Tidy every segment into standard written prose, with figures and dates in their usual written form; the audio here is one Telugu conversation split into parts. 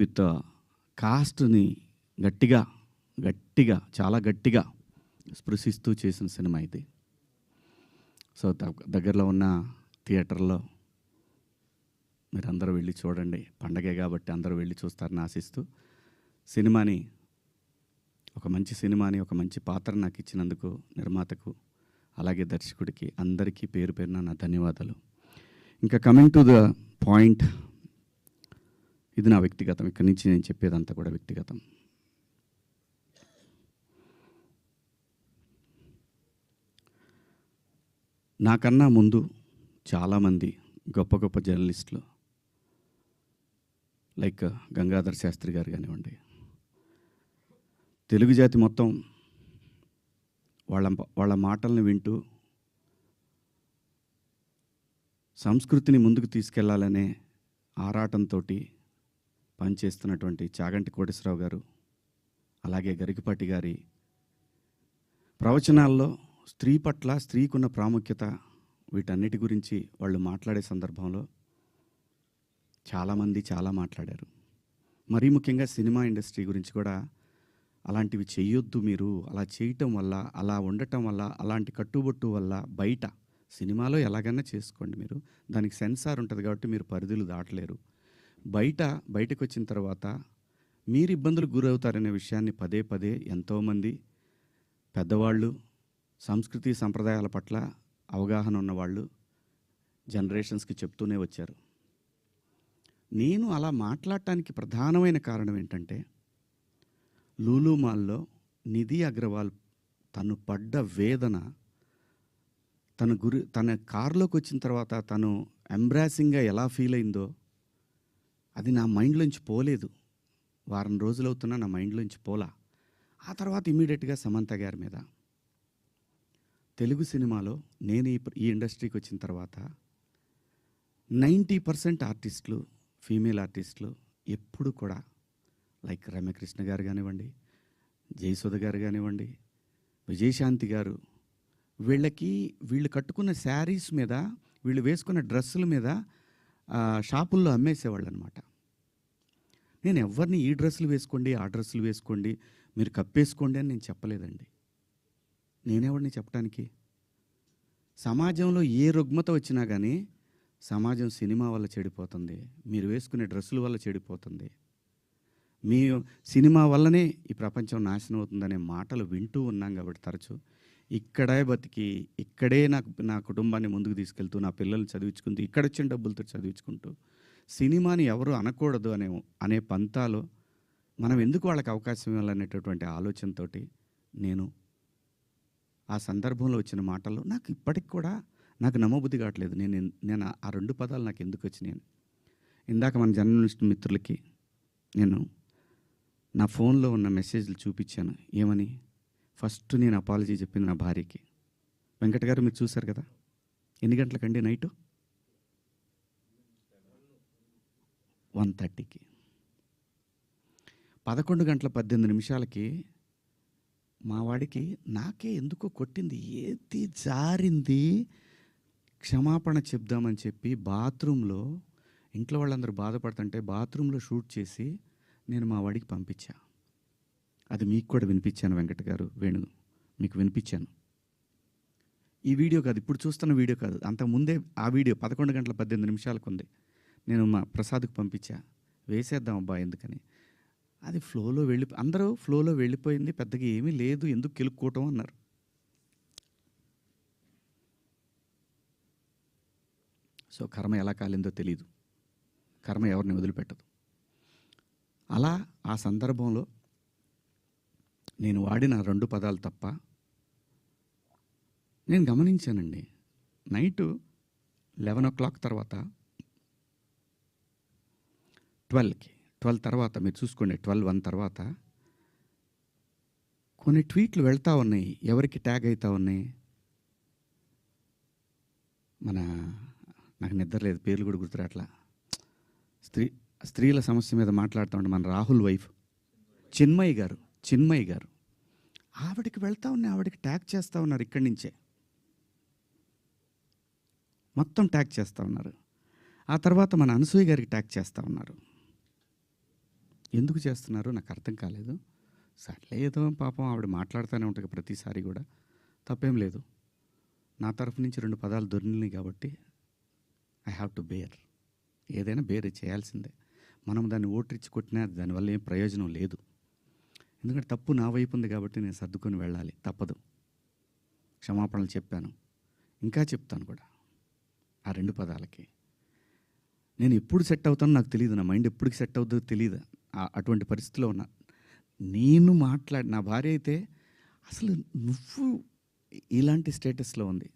విత్ కాస్ట్ని గట్టిగా గట్టిగా చాలా గట్టిగా స్పృశిస్తూ చేసిన సినిమా ఇది. సో దగ్గరలో ఉన్న థియేటర్లో మీరందరూ వెళ్ళి చూడండి. పండగే కాబట్టి అందరూ వెళ్ళి చూస్తారని ఆశిస్తూ సినిమాని ఒక మంచి సినిమాని ఒక మంచి పాత్ర నాకు ఇచ్చినందుకు నిర్మాతకు అలాగే దర్శకుడికి అందరికీ పేరు పేరున నా ధన్యవాదాలు. ఇంకా కమింగ్ టు ద పాయింట్, ఇది నా వ్యక్తిగతం. ఇక్కడి నుంచి నేను చెప్పేదంతా కూడా వ్యక్తిగతం. నాకన్నా ముందు చాలామంది గొప్ప గొప్ప జర్నలిస్టులు లైక్ గంగాధర్ శాస్త్రి గారు కానివ్వండి, తెలుగు జాతి మొత్తం వాళ్ళ మాటల్ని వింటూ సంస్కృతిని ముందుకు తీసుకెళ్లాలనే ఆరాటంతో పనిచేస్తున్నటువంటి చాగంటి కోటేశ్వరరావు గారు, అలాగే గరికపాటి గారి ప్రవచనాల్లో స్త్రీ పట్ల స్త్రీకున్న ప్రాముఖ్యత వీటన్నిటి గురించి వాళ్ళు మాట్లాడే సందర్భంలో చాలామంది చాలా మాట్లాడారు. మరీ ముఖ్యంగా సినిమా ఇండస్ట్రీ గురించి కూడా అలాంటివి చెయ్యొద్దు, మీరు అలా చేయటం వల్ల, అలా ఉండటం వల్ల, అలాంటి కట్టుబొట్టు వల్ల బయట సినిమాలో ఎలాగైనా చేసుకోండి, మీరు దానికి సెన్సార్ ఉంటుంది కాబట్టి మీరు పరిధులు దాటలేరు, బయటకు వచ్చిన తర్వాత మీరు ఇబ్బందులకు గురవుతారనే విషయాన్ని పదే పదే ఎంతోమంది పెద్దవాళ్ళు, సంస్కృతి సంప్రదాయాల పట్ల అవగాహన ఉన్నవాళ్ళు జనరేషన్స్కి చెప్తూనే వచ్చారు. నేను అలా మాట్లాడటానికి ప్రధానమైన కారణం ఏంటంటే, లూలు మాల్లో నిధి అగర్వాల్ తను పడ్డ వేదన, తన కారులోకి వచ్చిన తర్వాత తను ఎంబ్రాసింగ్గా ఎలా ఫీల్ అయిందో అది నా మైండ్లోంచి పోలేదు. వారం రోజులు అవుతున్నా నా మైండ్లోంచి పోలా. ఆ తర్వాత ఇమీడియట్గా సమంత గారి మీద, తెలుగు సినిమాలో నేను ఈ ఇండస్ట్రీకి వచ్చిన తర్వాత 90% ఆర్టిస్టులు, ఫీమేల్ ఆర్టిస్టులు ఎప్పుడు కూడా లైక్ రమ్యకృష్ణ గారు కానివ్వండి, జయసుధ గారు కానివ్వండి, విజయశాంతి గారు, వీళ్ళు కట్టుకున్న శారీస్ మీద, వీళ్ళు వేసుకున్న డ్రెస్సుల మీద షాపుల్లో అమ్మేసేవాళ్ళు అనమాట. నేను ఎవరిని ఈ డ్రెస్సులు వేసుకోండి, ఆ డ్రెస్సులు వేసుకోండి, మీరు కప్పేసుకోండి అని నేను చెప్పలేదండి. నేనెవరిని చెప్పడానికి? సమాజంలో ఏ రుగ్మత వచ్చినా కానీ సమాజం సినిమా వల్ల చెడిపోతుంది, మీరు వేసుకునే డ్రెస్సుల వల్ల చెడిపోతుంది, మీ సినిమా వల్లనే ఈ ప్రపంచం నాశనం అవుతుందనే మాటలు వింటూ ఉన్నాం. కాబట్టి తరచూ ఇక్కడే బతికి, ఇక్కడే నా కుటుంబాన్ని ముందుకు తీసుకెళ్తూ, నా పిల్లల్ని చదివించుకుంటూ, ఇక్కడ వచ్చిన డబ్బులతో చదివించుకుంటూ, సినిమాని ఎవరు అనకూడదు అనే పంతాలో మనం ఎందుకు వాళ్ళకి అవకాశం ఇవ్వాలనేటటువంటి ఆలోచనతో నేను ఆ సందర్భంలో వచ్చిన మాటలు నాకు ఇప్పటికి కూడా నాకు నమ్మబుద్ధి కావట్లేదు. నేను ఆ 2 పదాలు నాకు ఎందుకు వచ్చినాయి. ఇందాక మన జర్నలిస్ట్ మిత్రులకి నేను నా ఫోన్లో ఉన్న మెసేజ్లు చూపించాను. ఏమని? ఫస్ట్ నేను అపాలజీ చెప్పింది నా భార్యకి. వెంకట గారు మీరు చూశారు కదా, ఎన్ని గంటలకండి? నైటు 1:30కి. 11:18 మా వాడికి నాకే ఎందుకో కొట్టింది, ఏది జారింది, క్షమాపణ చెప్దామని చెప్పి బాత్రూంలో, ఇంట్లో వాళ్ళందరూ బాధపడుతుంటే బాత్రూంలో షూట్ చేసి నేను మా వాడికి పంపించా. అది మీకు కూడా వినిపించాను వెంకట గారు, వేణు మీకు వినిపించాను. ఈ వీడియో కాదు, ఇప్పుడు చూస్తున్న వీడియో కాదు, అంతకుముందే ఆ వీడియో 11:18 ఉంది. నేను మా ప్రసాద్కి పంపించా, వేసేద్దాం అబ్బా ఎందుకని. అది అందరూ ఫ్లోలో వెళ్ళిపోయింది, పెద్దగా ఏమీ లేదు, ఎందుకు కెలుక్కోవటం అన్నారు. సో కర్మ ఎలా కాలిందో తెలీదు, కర్మ ఎవరిని వదిలిపెట్టదు. అలా ఆ సందర్భంలో నేను వాడిన 2 పదాలు తప్ప నేను గమనించానండి. నైటు 11 o'clock తర్వాత 12 తర్వాత మీరు చూసుకోండి, 12:01 తర్వాత కొన్ని ట్వీట్లు వెళ్తూ ఉన్నాయి. ఎవరికి ట్యాగ్ అవుతూ ఉన్నాయి? నాకు నిద్ర లేదు, పేర్లు కూడా గుర్తురాట్లా, స్త్రీల సమస్య మీద మాట్లాడుతూ ఉంటే మన రాహుల్ వైఫ్ చిన్మయి గారు ఆవిడకి వెళ్తూ ఉన్నాయి, ఆవిడకి ట్యాగ్ చేస్తూ ఉన్నారు. ఇక్కడి నుంచే మొత్తం ట్యాగ్ చేస్తూ ఉన్నారు. ఆ తర్వాత మన అనసూయ గారికి ట్యాగ్ చేస్తూ ఉన్నారు. ఎందుకు చేస్తున్నారో నాకు అర్థం కాలేదు. సర్లే ఏదో పాపం ఆవిడ మాట్లాడుతూనే ఉంటుంది ప్రతిసారి కూడా, తప్పేం లేదు. నా తరఫు నుంచి 2 పదాలు దొరికినాయి కాబట్టి ఐ హ్యావ్ టు బేర్. ఏదైనా బేర్ చేయాల్సిందే. మనం దాన్ని ఓట్రిచ్చి కొట్టినా దానివల్ల ఏం ప్రయోజనం లేదు. ఎందుకంటే తప్పు నా వైపు ఉంది కాబట్టి నేను సర్దుకొని వెళ్ళాలి, తప్పదు. క్షమాపణలు చెప్పాను, ఇంకా చెప్తాను కూడా. ఆ 2 పదాలకి నేను ఎప్పుడు సెట్ అవుతానో నాకు తెలియదు. నా మైండ్ ఎప్పటికి సెట్ అవుతుందో తెలియదు. అటువంటి పరిస్థితిలో ఉన్నా. నేను నా భార్య అయితే అసలు నువ్వు ఇలాంటి స్టేటస్లో ఉంది.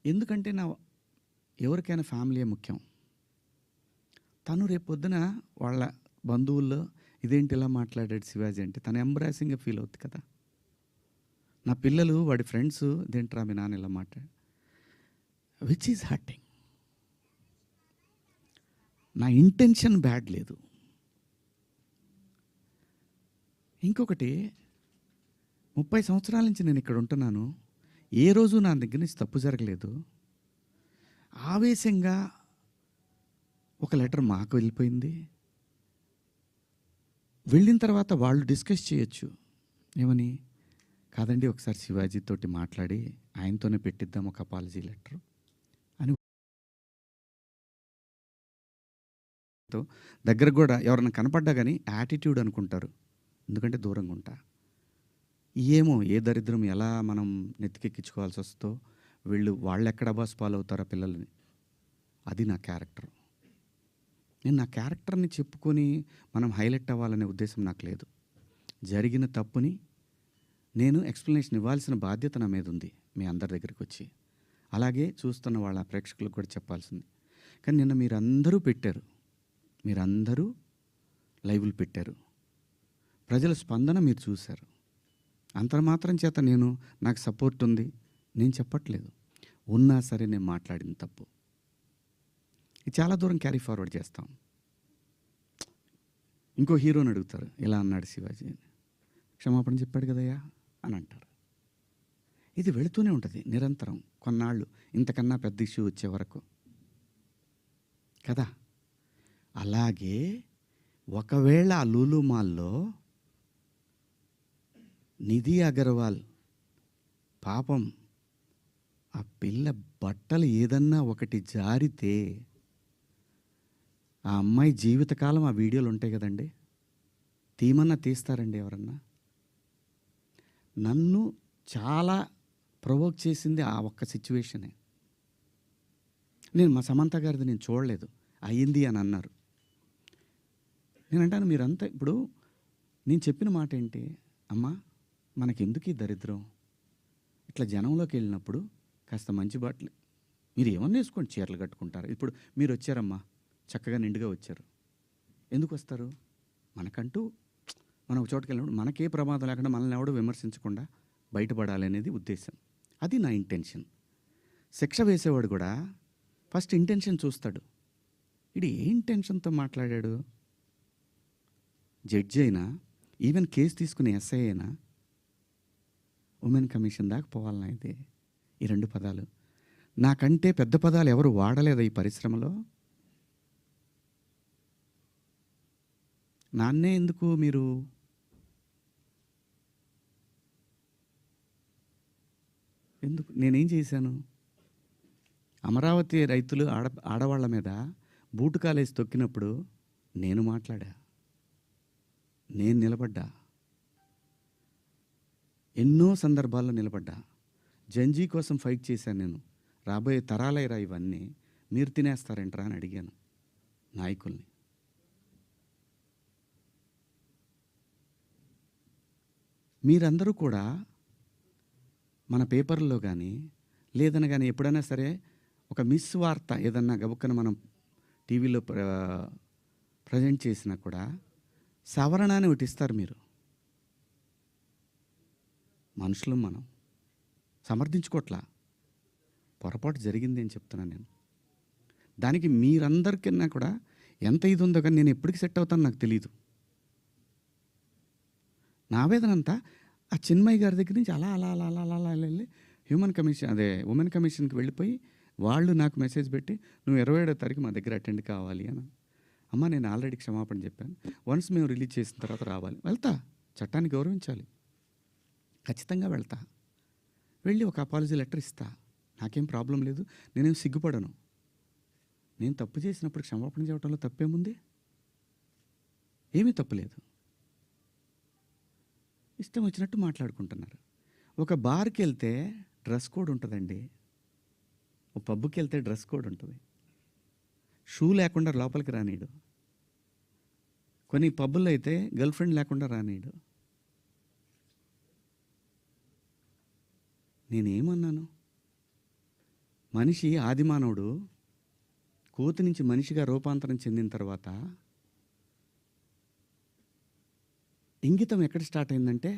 ఎందుకంటే ఎవరికైనా ఫ్యామిలీ ముఖ్యం. తను రేపు పొద్దున వాళ్ళ బంధువుల్లో ఇదేంటి ఇలా మాట్లాడాడు శివాజీ అంటే తను ఎంబ్రాసింగ్గా ఫీల్ అవుతుంది కదా. నా పిల్లలు వాడి ఫ్రెండ్స్ ఇదేంట్రా మీ నాన్న ఇలా మాట్లాడు, విచ్ ఈజ్ హర్టింగ్. నా ఇంటెన్షన్ బ్యాడ్ లేదు. ఇంకొకటి, 30 సంవత్సరాల నుంచి నేను ఇక్కడ ఉంటున్నాను. ఏ రోజు నా దగ్గర నుంచి తప్పు జరగలేదు. ఆవేశంగా ఒక లెటర్ మాకు వెళ్ళిపోయింది. వెళ్ళిన తర్వాత వాళ్ళు డిస్కస్ చేయొచ్చు. ఏమని? కాదండి ఒకసారి శివాజీతోటి మాట్లాడి ఆయనతోనే పెట్టిద్దాం ఒక అపాలజీ లెటర్ అని. దగ్గర కూడా ఎవరైనా కనపడ్డా కానీ యాటిట్యూడ్ అనుకుంటారు, ఎందుకంటే దూరంగా ఉంటా. ఏమో ఏ దరిద్రం ఎలా మనం నెత్తికెక్కించుకోవాల్సి వస్తుందో, వాళ్ళు ఎక్కడ బాస్ ఫాలో అవుతారో పిల్లల్ని. అది నా క్యారెక్టర్. నేను నా క్యారెక్టర్ని చెప్పుకొని మనం హైలైట్ అవ్వాలనే ఉద్దేశం నాకు లేదు. జరిగిన తప్పుని నేను ఎక్స్ప్లెనేషన్ ఇవ్వాల్సిన బాధ్యత నా మీద ఉంది మీ అందరి దగ్గరికి వచ్చి. అలాగే చూస్తున్న వాళ్ళ ప్రేక్షకులకు కూడా చెప్పాల్సింది. కానీ నిన్న మీరందరూ పెట్టారు, మీరందరూ లైవ్లు పెట్టారు, ప్రజల స్పందన మీరు చూశారు. అంతర్మాత్రం చేత నాకు సపోర్ట్ ఉంది నేను చెప్పట్లేదు. ఉన్నా సరే నేను మాట్లాడిన తప్పు ఇది చాలా దూరం క్యారీ ఫార్వర్డ్ చేస్తాం. ఇంకో హీరోని అడుగుతారు, ఇలా అన్నాడు శివాజీ, క్షమాపణ చెప్పాడు కదయ్యా అని అంటారు. ఇది వెళుతూనే ఉంటుంది నిరంతరం కొన్నాళ్ళు, ఇంతకన్నా పెద్ద ఇష్యూ వచ్చే వరకు కదా. అలాగే ఒకవేళ ఆ లూలు మాల్లో నిధి అగర్వాల్ పాపం ఆ పిల్ల బట్టలు ఏదన్నా ఒకటి జారితే ఆ అమ్మాయి జీవితకాలం ఆ వీడియోలు ఉంటాయి కదండి, తీమన్నా తీస్తారండి ఎవరన్నా? నన్ను చాలా ప్రొవోక్ చేసింది ఆ ఒక్క సిచ్యువేషనే. నేను మా సమంత గారిది నేను చూడలేదు, అయ్యింది అని అన్నారు. నేను అంటాను మీరంతా ఇప్పుడు నేను చెప్పిన మాట ఏంటి, అమ్మా మనకెందుకు ఈ దరిద్రం? ఇట్లా జనంలోకి వెళ్ళినప్పుడు కాస్త మంచి బట్టలు మీరు ఏమన్నా వేసుకోండి, చీరలు కట్టుకుంటారు. ఇప్పుడు మీరు వచ్చారమ్మా, చక్కగా నిండుగా వచ్చారు. ఎందుకు వస్తారు? మనకంటూ మనం ఒక చోటుకి వెళ్ళినప్పుడు మనకే ప్రమాదం లేకుండా మనల్ని ఎవడో విమర్శించకుండా బయటపడాలి అనేది ఉద్దేశం. అది నా ఇంటెన్షన్. శిక్ష వేసేవాడు కూడా ఫస్ట్ ఇంటెన్షన్ చూస్తాడు. ఇది ఏ ఇంటెన్షన్తో మాట్లాడాడు? జడ్జి అయినా, ఈవెన్ కేసు తీసుకునే ఎస్ఐ అయినా ఉమెన్ కమిషన్ దాకా పోవాలన్నా అయితే ఈ 2 పదాలు. నాకంటే పెద్ద పదాలు ఎవరు వాడలేదా ఈ పరిశ్రమలో? నాన్నే ఎందుకు మీరు ఎందుకు నేనేం చేశాను? అమరావతి రైతులు ఆడవాళ్ళ మీద బూటు కాలేసి తొక్కినప్పుడు నేను మాట్లాడా, నేను నిలబడ్డా, ఎన్నో సందర్భాల్లో నిలబడ్డా. జంజీ కోసం ఫైట్ చేశాను నేను. రాబోయే తరాలైరా ఇవన్నీ, మీరు తినేస్తారేంట్రా అని అడిగాను నాయకుల్ని. మీరందరూ కూడా మన పేపర్లో కానీ లేదని కానీ ఎప్పుడైనా సరే ఒక మిస్ వార్త ఏదన్నా గబుక్కన మనం టీవీలో ప్రజెంట్ చేసినా కూడా సవరణ అని ఒకటి ఇస్తారు. మీరు మనుషులు, మనం సమర్థించుకోవట్లా, పొరపాటు జరిగింది అని చెప్తున్నాను నేను. దానికి మీరందరికన్నా కూడా ఎంత ఇది ఉందో కానీ నేను ఎప్పటికి సెట్ అవుతానో నాకు తెలీదు. నా ఆవేదన అంతా ఆ చిన్మయ్య గారి దగ్గర నుంచి అలా అలా అలా అలా అలా వెళ్ళి ఉమెన్ కమిషన్కి వెళ్ళిపోయి వాళ్ళు నాకు మెసేజ్ పెట్టి నువ్వు 27వ తారీఖు మా దగ్గర అటెండ్ కావాలి అని. అమ్మ నేను ఆల్రెడీ క్షమాపణ చెప్పాను, వన్స్ మేము రిలీజ్ చేసిన తర్వాత రావాలి. వెళ్తా, చట్టాన్ని గౌరవించాలి, ఖచ్చితంగా వెళ్తా. వెళ్ళి ఒక అపాలజీ లెటర్ ఇస్తా, నాకేం ప్రాబ్లం లేదు, నేనేం సిగ్గుపడను. నేను తప్పు చేసినప్పుడు క్షమాపణ చెప్పడంలో తప్పేముంది? ఏమీ తప్పులేదు. ఇష్టం వచ్చినట్టు మాట్లాడుకుంటున్నారు. ఒక బార్కి వెళ్తే డ్రెస్ కోడ్ ఉంటుందండి, ఒక పబ్కి వెళ్తే డ్రెస్ కోడ్ ఉంటుంది. షూ లేకుండా లోపలికి రానీయడు. కొన్ని పబ్బుల్లో అయితే గర్ల్ ఫ్రెండ్ లేకుండా రానీయడు. నేనేమన్నాను? మనిషి ఆదిమానవుడు కోతి నుంచి మనిషిగా రూపాంతరం చెందిన తర్వాత ఇంగితం ఎక్కడ స్టార్ట్ అయిందంటే